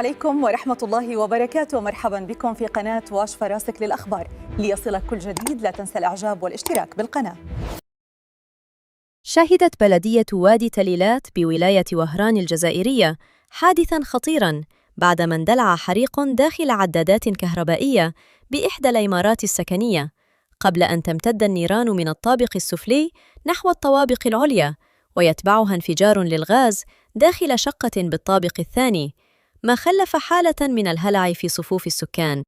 عليكم ورحمة الله وبركاته. مرحبا بكم في قناة واش فراسك للأخبار. ليصلك كل جديد لا تنسى الإعجاب والاشتراك بالقناة. شهدت بلدية وادي تليلات بولاية وهران الجزائرية حادثاً خطيراً بعدما اندلع حريق داخل عدادات كهربائية بإحدى العمارات السكنية، قبل أن تمتد النيران من الطابق السفلي نحو الطوابق العليا، ويتبعها انفجار للغاز داخل شقة بالطابق الثاني، ما خلف حالة من الهلع في صفوف السكان.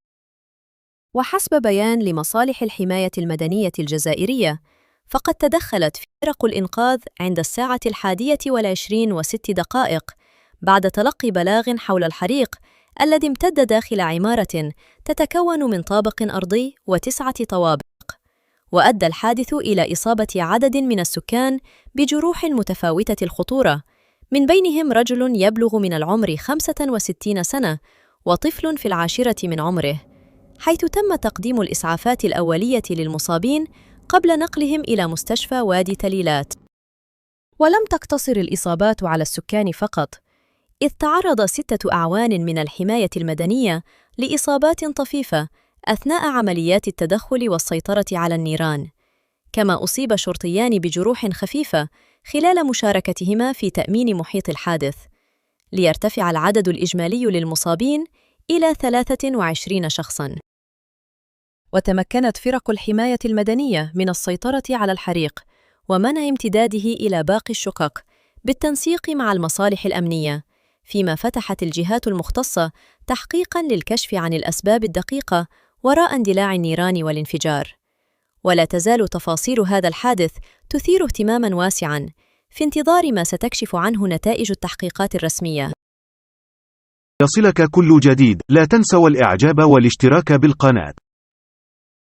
وحسب بيان لمصالح الحماية المدنية الجزائرية، فقد تدخلت فرق الإنقاذ عند 1:20:06 بعد تلقي بلاغ حول الحريق الذي امتد داخل عمارة تتكون من طابق أرضي و9 طوابق، وأدى الحادث إلى إصابة عدد من السكان بجروح متفاوتة الخطورة، من بينهم رجل يبلغ من العمر 65 سنة وطفل في 10 من عمره، حيث تم تقديم الإسعافات الأولية للمصابين قبل نقلهم إلى مستشفى وادي تليلات. ولم تقتصر الإصابات على السكان فقط، إذ تعرض 6 أعوان من الحماية المدنية لإصابات طفيفة أثناء عمليات التدخل والسيطرة على النيران، كما أصيب شرطيان بجروح خفيفة خلال مشاركتهما في تأمين محيط الحادث، ليرتفع العدد الإجمالي للمصابين إلى 23 شخصاً. وتمكنت فرق الحماية المدنية من السيطرة على الحريق ومنع امتداده إلى باقي الشقق بالتنسيق مع المصالح الأمنية، فيما فتحت الجهات المختصة تحقيقاً للكشف عن الأسباب الدقيقة وراء اندلاع النيران والانفجار. ولا تزال تفاصيل هذا الحادث تثير اهتماماً واسعاً في انتظار ما ستكشف عنه نتائج التحقيقات الرسمية. يصلك كل جديد، لا تنسوا الإعجاب والاشتراك بالقناة.